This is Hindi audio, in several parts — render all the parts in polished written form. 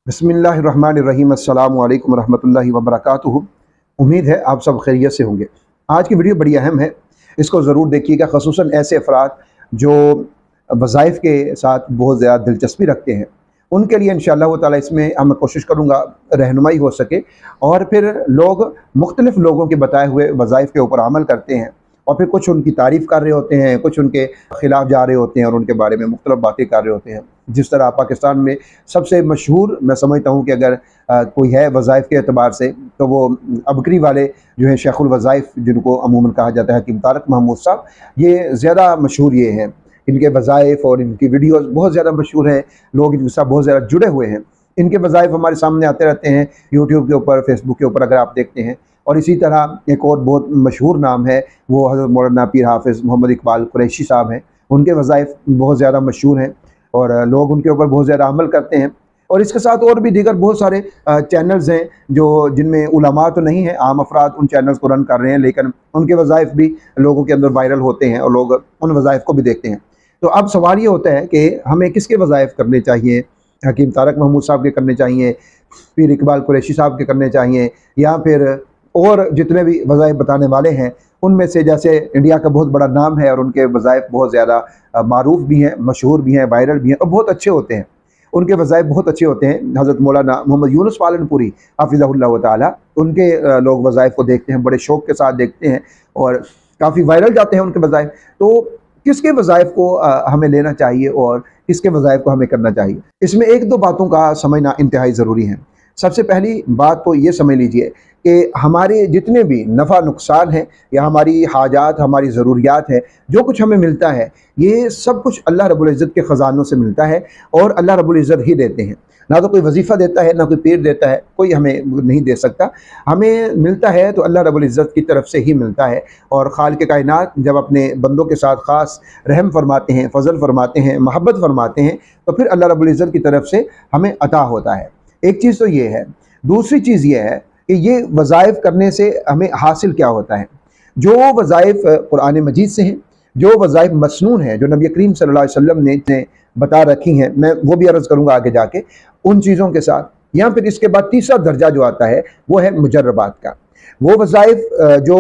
बिस्मिल्लाहिर्रहमानिर्रहीम अस्सलामु अलैकुम रहमतुल्लाहि व बरकातुहू। उम्मीद है आप सब खैरियत से होंगे। आज की वीडियो बड़ी अहम है, इसको ज़रूर देखिएगा, ख़ुसूसन ऐसे अफराद जो वज़ाइफ़ के साथ बहुत ज़्यादा दिलचस्पी रखते हैं, उनके लिए इंशाअल्लाह ताला इसमें मैं कोशिश करूँगा रहनुमाई हो सके और फिर लोग मुख्तलिफ़ लोगों के बताए हुए वज़ाइफ़ के ऊपर अमल करते हैं और फिर कुछ उनकी तारीफ़ कर रहे होते हैं, कुछ उनके ख़िलाफ़ जा रहे होते हैं और उनके बारे में मुख्तलिफ़ बातें कर रहे होते हैं। जिस तरह पाकिस्तान में सबसे मशहूर मैं समझता हूँ कि अगर कोई है वज़ाइफ़ के एतबार से तो वो अबकरी वाले जो हैं शेखुल वज़ाइफ़, जिनको अमूमन कहा जाता है हकीम तारक महमूद साहब, ये ज़्यादा मशहूर ये हैं। इनके वज़ाइफ़ और इनकी वीडियोज़ बहुत ज़्यादा मशहूर हैं, लोग इनके साथ बहुत ज़्यादा जुड़े हुए हैं। इनके वज़ाइफ़ हमारे सामने आते रहते हैं यूट्यूब के ऊपर, फेसबुक के ऊपर अगर आप देखते हैं। और इसी तरह एक और बहुत मशहूर नाम है, वो हज़रत मौलाना पीर हाफ़िज़ मोहम्मद इकबाल कुरैशी साहब हैं। उनके वज़ाइफ़ बहुत ज़्यादा मशहूर हैं और लोग उनके ऊपर बहुत ज़्यादा अमल करते हैं। और इसके साथ और भी दीगर बहुत सारे चैनल्स हैं जो जिनमें उलमा तो नहीं है, आम अफराद उन चैनल्स को रन कर रहे हैं, लेकिन उनके वज़ाइफ़ भी लोगों के अंदर वायरल होते हैं और लोग उन वज़ाइफ़ को भी देखते हैं। तो अब सवाल ये होता है कि हमें किसके वज़ाइफ़ करने चाहिए? हकीम तारक महमूद साहब के करने चाहिए, पीर इकबाल कुरैशी साहब के करने चाहिए, या फिर और जितने भी वज़ाइफ़ बताने वाले हैं उनमें से, जैसे इंडिया का बहुत बड़ा नाम है और उनके वज़ाइफ़ बहुत ज़्यादा मारूफ़ भी हैं, मशहूर भी हैं, वायरल भी हैं और बहुत अच्छे होते हैं। उनके वज़ाइफ़ बहुत अच्छे होते हैं। हज़रत मौलाना मोहम्मद यूनुस पालनपुरी हफ़िज़हुल्लाह ताला, उनके लोग वज़ाइफ़ को देखते हैं, बड़े शौक़ के साथ देखते हैं और काफ़ी वायरल जाते हैं उनके वज़ाइफ़। तो किसके वज़ाइफ़ को हमें लेना चाहिए और किसके वज़ाइफ़ को हमें करना चाहिए? इसमें एक दो बातों का समझना इंतहाई ज़रूरी है। सबसे पहली बात तो ये समझ लीजिए कि हमारे जितने भी नफ़ा नुकसान हैं या हमारी हाजात, हमारी ज़रूरियात है, जो कुछ हमें मिलता है, ये सब कुछ अल्लाह रब्बुल इज़्ज़त के ख़ज़ानों से मिलता है और अल्लाह रब्बुल इज़्ज़त ही देते हैं। ना तो कोई वजीफ़ा देता है, ना कोई पीर देता है, कोई हमें नहीं दे सकता। हमें मिलता है तो अल्लाह रब्बुल इज़्ज़त की तरफ से ही मिलता है। और खालिक़ कायनात जब अपने बंदों के साथ ख़ास रहम फरमाते हैं, फ़ज़ल फरमाते हैं, महब्बत फरमाते हैं, तो फिर अल्लाह रब्बुल इज़्ज़त की तरफ से हमें अता होता है। एक चीज़ तो ये है। दूसरी चीज़ ये है कि ये वज़ाइफ़ करने से हमें हासिल क्या होता है। जो वज़ाइफ़ कुरान मजीद से हैं, जो वज़ाइफ़ मसनून हैं, जो नबी करीम सल्लल्लाहु अलैहि वसल्लम ने बता रखी हैं, मैं वो भी अर्ज़ करूँगा आगे जाके, उन चीज़ों के साथ। या फिर इसके बाद तीसरा दर्जा जो आता है वो है मुजर्रबात का। वो वज़ाइफ़ जो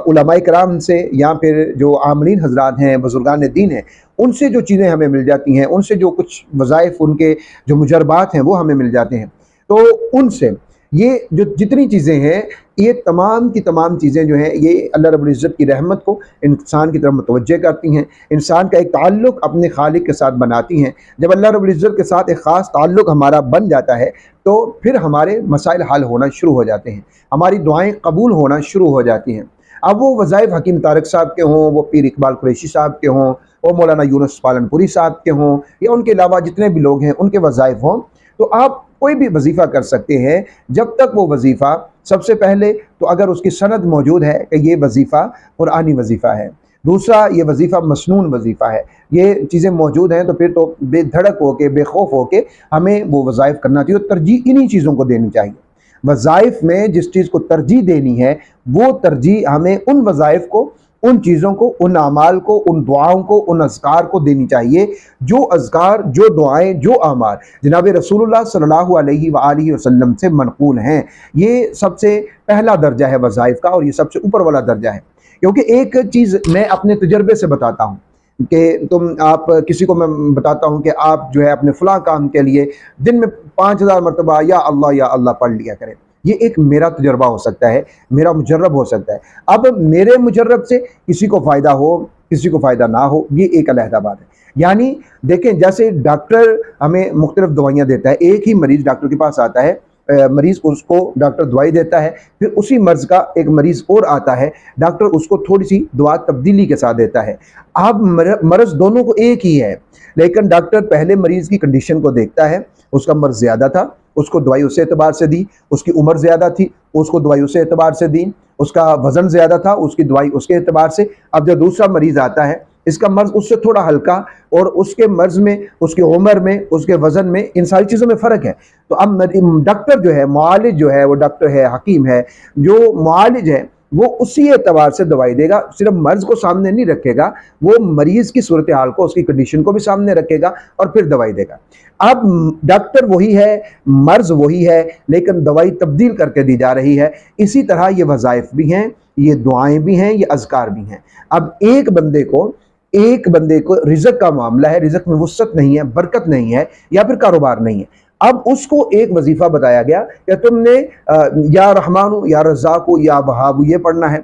उलमाए किराम से या फिर जो आमलीन हज़रात हैं, बुज़ुर्गान दीन हैं, उनसे जो चीज़ें हमें मिल जाती हैं, उनसे जो कुछ वज़ाइफ़, उनके जो मुजर्रबात हैं वो हमें मिल जाते हैं, तो उनसे ये जो जितनी चीज़ें हैं, ये तमाम की तमाम चीज़ें जो हैं, ये अल्लाह रब्बुल इज़्ज़त की रहमत को इंसान की तरफ मुतवज्जे करती हैं। इंसान का एक ताल्लुक़ अपने खालिक के साथ बनाती हैं। जब अल्लाह रब्बुल इज़्ज़त के साथ एक ख़ास ताल्लुक़ हमारा बन जाता है, तो फिर हमारे मसाइल हल होना शुरू हो जाते हैं, हमारी दुआएँ कबूल होना शुरू हो जाती हैं। अब वो वज़ाइफ़ हकीम तारक साहब के हों, वो पीर इकबाल कुरैशी साहब के हों, वो मौलाना यूनुस पालनपुरी साहब के हों, या उनके अलावा जितने भी लोग हैं उनके वज़ाइफ़ हों, तो आप कोई भी वजीफ़ा कर सकते हैं, जब तक वो वजीफ़ा, सबसे पहले तो अगर उसकी सनद मौजूद है कि ये वजीफ़ा कुरानी वजीफ़ा है, दूसरा ये वजीफ़ा मसनून वजीफ़ा है, ये चीज़ें मौजूद हैं, तो फिर तो बेधड़क होके, बेखौफ होके हमें वो वज़ाइफ़ करना चाहिए। तो तरजीह इन्हीं चीज़ों को देनी चाहिए। वज़ाइफ़ में जिस चीज़ को तरजीह देनी है, वो तरजीह हमें उन वज़ाइफ़ को, उन चीज़ों को, उन अमाल को, उन दुआओं को, उन अज़कार को देनी चाहिए, जो अज़कार, जो दुआएँ, जो अमाल जनाब रसूलुल्लाह सल्लल्लाहु अलैहि वआलिहि वसल्लम से मनक़ूल हैं। ये सबसे पहला दर्जा है वज़ाइफ़ का और ये सबसे ऊपर वाला दर्जा है। क्योंकि एक चीज़ मैं अपने तजुर्बे से बताता हूँ कि आप किसी को मैं बताता हूँ कि आप जो है अपने फ़लाँ काम के लिए दिन में 5000 मरतबा या अल्लाह पढ़ लिया करें। ये एक मेरा तजुर्बा हो सकता है, मेरा मुजर्रब हो सकता है। अब मेरे मुजर्रब से किसी को फ़ायदा हो, किसी को फ़ायदा ना हो, ये एक अलहदा बात है। यानी देखें, जैसे डॉक्टर हमें मुख्तलिफ़ दवाइयाँ देता है, एक ही मरीज़ डॉक्टर के पास आता है, मरीज़ उसको डॉक्टर दवाई देता है, फिर उसी मर्ज़ का एक मरीज़ और आता है, डॉक्टर उसको थोड़ी-सी दवा तब्दीली के साथ देता है। अब मर्ज़ दोनों को एक ही है, लेकिन डॉक्टर पहले मरीज़ की कंडीशन को देखता है, उसका मर्ज़ ज़्यादा था, उसको दवाई उस एतबार से दी, उसकी उम्र ज़्यादा थी, उसको दवाई उस एतबार से दी, उसका वज़न ज़्यादा था, उसकी दवाई उसके एतबार से। अब जो दूसरा मरीज़ आता है, इसका मर्ज़ उससे थोड़ा हल्का और उसके मर्ज़ में, उसकी उम्र में, उसके वज़न में, इन सारी चीज़ों में फ़र्क है। तो अब डॉक्टर जो है, मुआलिज जो है, वो डॉक्टर है, हकीम है, जो मुआलिज है, वो उसी एतबार से दवाई देगा, सिर्फ मर्ज को सामने नहीं रखेगा, वो मरीज की सूरत हाल को, उसकी कंडीशन को भी सामने रखेगा और फिर दवाई देगा। अब डॉक्टर वही है, मर्ज वही है, लेकिन दवाई तब्दील करके दी जा रही है। इसी तरह ये वज़ाइफ भी हैं, ये दुआएं भी हैं, ये अज़कार भी हैं। अब एक बंदे को रिज़्क़ का मामला है, रिज़्क़ में वुसअत नहीं है, बरकत नहीं है, या फिर कारोबार नहीं है। अब उसको एक वजीफा बताया गया कि तुमने या रहमानु या रज़्ज़ाक़ु या वहाबु ये पढ़ना है।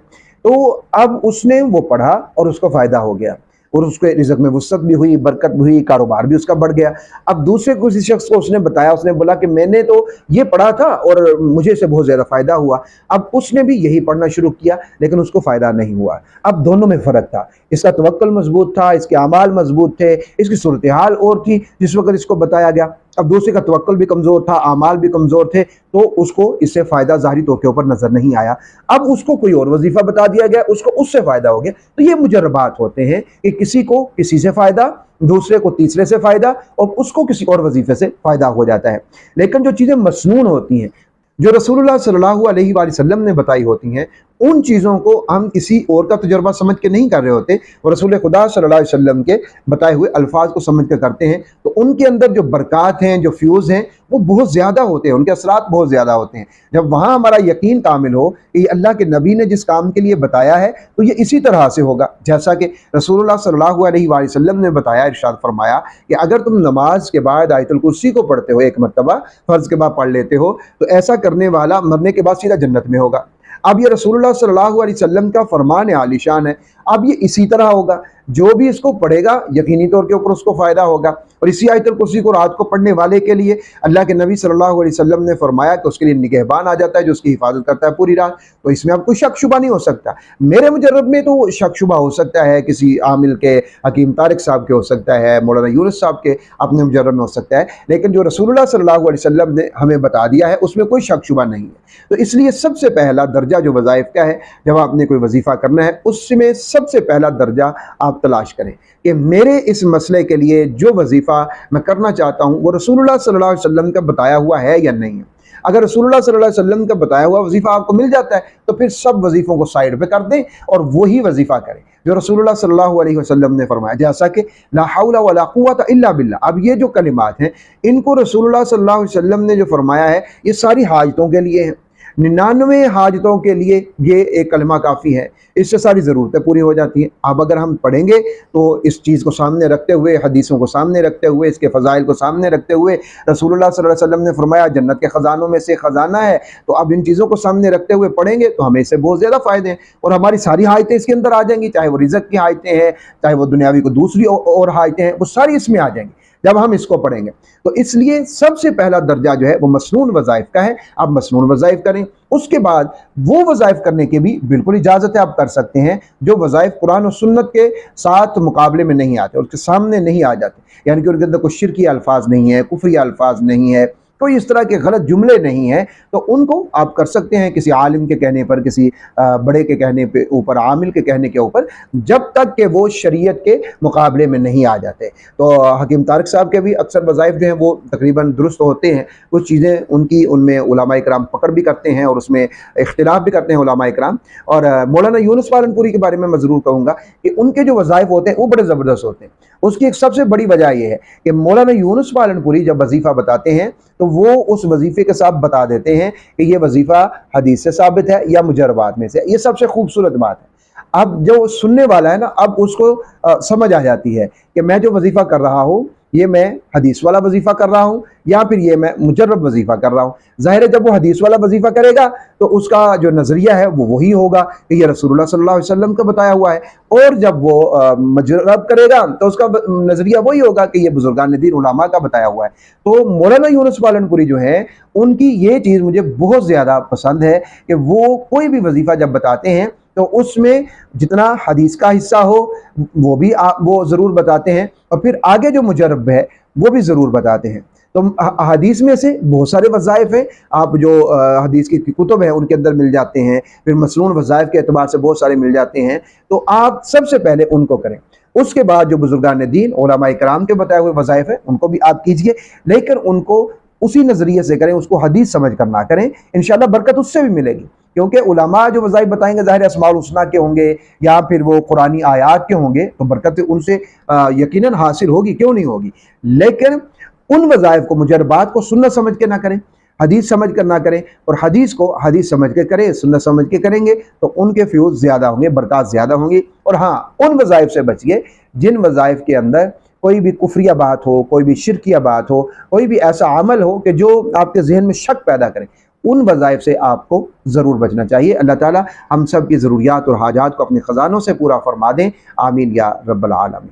तो अब उसने वो पढ़ा और उसको फ़ायदा हो गया और उसके रिज़्क़ में वुसअत भी हुई, बरकत भी हुई, कारोबार भी उसका बढ़ गया। अब दूसरे किसी शख्स को उसने बताया, उसने बोला कि मैंने तो ये पढ़ा था और मुझे इससे बहुत ज़्यादा फ़ायदा हुआ। अब उसने भी यही पढ़ना शुरू किया, लेकिन उसको फ़ायदा नहीं हुआ। अब दोनों में फ़र्क था, इसका तवक्कुल मजबूत था, इसके अमाल मजबूत थे, इसकी सूरत हाल और थी जिस वक्त इसको बताया गया। अब दूसरे का तवक्कुल भी कमज़ोर था, अमाल भी कमज़ोर थे, तो उसको इससे फ़ायदा ज़ाहिरी तौर के ऊपर नज़र नहीं आया। अब उसको कोई और वजीफ़ा बता दिया गया, उसको उससे फ़ायदा हो गया। तो ये मुजर्रबात होते हैं कि किसी को किसी से फ़ायदा, दूसरे को तीसरे से फ़ायदा, और उसको किसी और वजीफ़े से फ़ायदा हो जाता है। लेकिन जो चीज़ें मसनून होती हैं, जो रसूलुल्लाह सल्लल्लाहु अलैहि वसल्लम ने बताई होती हैं, उन चीज़ों को हम किसी और का तजुर्बा समझ के नहीं कर रहे होते, और रसूल खुदा सल्लल्लाहु अलैहि वसल्लम के बताए हुए अल्फाज को समझ कर करते हैं। तो उनके अंदर जो बरक़ात हैं, जो फ्यूज़ हैं, वो बहुत ज़्यादा होते हैं, उनके असरात बहुत ज़्यादा होते हैं। जब वहाँ हमारा यकीन कामिल हो कि अल्लाह के नबी ने जिस काम के लिए बताया है तो ये इसी तरह से होगा, जैसा कि रसूलुल्लाह सल्लल्लाहु अलैहि वसल्लम ने बताया, इरशाद फरमाया कि अगर तुम नमाज के बाद आयतुल कुर्सी को पढ़ते हो, एक मरतबा फ़र्ज़ के बाद पढ़ लेते हो, तो ऐसा करने वाला मरने के बाद सीधा जन्नत में होगा। अब ये रसूलुल्लाह सल्लल्लाहु अलैहि वसल्लम का फरमान आलीशान है। अब ये इसी तरह होगा, जो भी इसको पढ़ेगा यकीनी तौर के ऊपर उसको फ़ायदा होगा। और इसी आयतुल कुर्सी को रात को पढ़ने वाले के लिए अल्लाह के नबी सल्लल्लाहु अलैहि वसल्लम ने फरमाया कि उसके लिए निगहबान आ जाता है, जो उसकी हिफाजत करता है पूरी रात। तो इसमें अब कोई शक शुबा नहीं हो सकता। मेरे मुजर्रब में तो शक शुबा हो सकता है, किसी आमिल के, हकीम तारिक साहब के हो सकता है, मौलाना यूनुस साहब के अपने मुजर्रब में हो सकता है, लेकिन जो रसूलुल्लाह सल्लल्लाहु अलैहि वसल्लम ने हमें बता दिया है उसमें कोई शक शुबा नहीं है। तो इसलिए सबसे पहला दर्जा जो वज़ाइफ का है, जब आपने कोई वजीफ़ा करना है, उसमें सबसे पहला दर्जा आप तलाश करें कि मेरे इस मसले के लिए जो वजीफ़ा मैं करना चाहता हूँ वो रसूलुल्लाह सल्लल्लाहु अलैहि वसल्लम का बताया हुआ है या नहीं है। अगर रसूलुल्लाह सल्लल्लाहु अलैहि वसल्लम का बताया हुआ वजीफ़ा आपको मिल जाता है तो फिर सब वजीफ़ों को साइड पे कर दें और वही वजीफ़ा करें जो रसूलुल्लाह सल्लल्लाहु अलैहि वसल्लम ने फरमाया, जैसा कि ला हौला वला कुव्वता इल्ला बिल्लाह। अब ये जो कलिमात हैं, इनको रसूलुल्लाह सल्लल्लाहु अलैहि वसल्लम ने जो फरमाया है, ये सारी हाजतों के लिए हैं। 99 हाजतों के लिए ये एक कलमा काफ़ी है, इससे सारी ज़रूरतें पूरी हो जाती हैं। अब अगर हम पढ़ेंगे तो इस चीज़ को सामने रखते हुए, हदीसों को सामने रखते हुए, इसके फ़ज़ाइल को सामने रखते हुए, रसूलुल्लाह सल्लल्लाहु अलैहि वसल्लम ने फरमाया जन्नत के ख़जानों में से ख़जाना है, तो अब इन चीज़ों को सामने रखते हुए पढ़ेंगे तो हमें इससे बहुत ज़्यादा फ़ायदे हैं और हमारी सारी हाजतें इसके अंदर आ जाएंगी, चाहे वो रिज़्क़ की हाजतें हैं, चाहे वो दुनियावी को दूसरी और हाजतें हैं, वो सारी इसमें आ जाएंगी जब हम इसको पढ़ेंगे। तो इसलिए सबसे पहला दर्जा जो है वो मसनून वज़ाइफ का है। आप मसनून वज़ाइफ करें, उसके बाद वो वज़ाइफ करने की भी बिल्कुल इजाज़त है, आप कर सकते हैं जो वज़ाइफ कुरान और सुन्नत के साथ मुकाबले में नहीं आते, उसके सामने नहीं आ जाते, यानी कि उनके अंदर कोई शिरकी अल्फाज नहीं है, कुफरी अल्फाज नहीं है, कोई इस तरह के गलत जुमले नहीं हैं, तो उनको आप कर सकते हैं किसी आलिम के कहने पर, किसी बड़े के कहने पे ऊपर, आमिल के कहने के ऊपर, जब तक कि वो शरीयत के मुकाबले में नहीं आ जाते। तो हकीम तारिक साहब के भी अक्सर वज़ाइफ जो हैं वो तकरीबन दुरुस्त होते हैं, कुछ चीज़ें उनकी उनमें उलमा इकराम पकड़ भी करते हैं और उसमें इख्तिलाफ भी करते हैं उलमा इकराम। और मौलाना यूनुस पालनपुरी के बारे में मैं ज़रूर कहूँगा कि उनके जो वज़ाइफ होते हैं वो बड़े ज़बरदस्त होते हैं। उसकी एक सबसे बड़ी वजह यह है कि मौलाना यूनुस पालनपुरी जब वजीफ़ा बताते हैं तो वो उस वजीफ़े के साथ बता देते हैं कि ये वजीफ़ा हदीस से साबित है या मुजर्रबात में से। ये सबसे खूबसूरत बात है। अब जो सुनने वाला है ना, अब उसको समझ आ जाती है कि मैं जो वजीफ़ा कर रहा हूँ ये मैं हदीस वाला वजीफ़ा कर रहा हूँ या फिर ये मैं मुजर्रब वजीफ़ा कर रहा हूँ। ज़ाहिर है जब वो हदीस वाला वजीफ़ा करेगा तो उसका जो नज़रिया है वो वही होगा कि ये रसूलुल्लाह सल्लल्लाहु अलैहि वसल्लम का बताया हुआ है, और जब वो मुजर्रब करेगा तो उसका नज़रिया वही होगा कि ये बुजुर्गान दीन उलमा का बताया हुआ है। तो मौलाना यूनुस पालनपुरी जो है उनकी ये चीज़ मुझे बहुत ज़्यादा पसंद है कि वो कोई भी वजीफ़ा जब बताते हैं तो उसमें जितना हदीस का हिस्सा हो वो भी वो ज़रूर बताते हैं, और फिर आगे जो मुजर्रब है वो भी ज़रूर बताते हैं। तो हदीस में से बहुत सारे वज़ाइफ हैं, आप जो हदीस की कुतुब हैं उनके अंदर मिल जाते हैं, फिर मसनून वज़ाइफ के एतबार से बहुत सारे मिल जाते हैं, तो आप सबसे पहले उनको करें। उसके बाद जो बुजुर्गान दीन उलमा इकराम के बताए हुए वज़ाइफ हैं उनको भी आप कीजिए, लेकिन उनको उसी नज़रिए से करें, उसको हदीस समझ कर ना करें, इंशाअल्लाह बरकत उससे भी मिलेगी। क्योंकि उलमा जो वज़ाइफ बताएंगे ज़ाहिर अस्माउल हुस्ना के होंगे या फिर वो कुरानी आयात के होंगे, तो बरकत उनसे यकीनन हासिल होगी, क्यों नहीं होगी। लेकिन उन वज़ाइफ को, मुजरबात को सुन्नत समझ के ना करें, हदीस समझ कर ना करें, और हदीस को हदीस समझ के करें, सुन्नत समझ के करेंगे तो उनके फ्यूज़ ज़्यादा होंगे, बरकत ज़्यादा होंगी। और हाँ, उन वज़ाइफ से बचिए जिन वज़ाइफ के अंदर कोई भी कुफ्रिया बात हो, कोई भी शिरकिया बात हो, कोई भी ऐसा अमल हो कि जो आपके जहन में शक पैदा करे, उन वज़ाइफ से आपको ज़रूर बचना चाहिए। अल्लाह ताला हम सब की ज़रूरियात और हाजात को अपने ख़जानों से पूरा फरमा दें। आमीन या रब्बल आलमीन।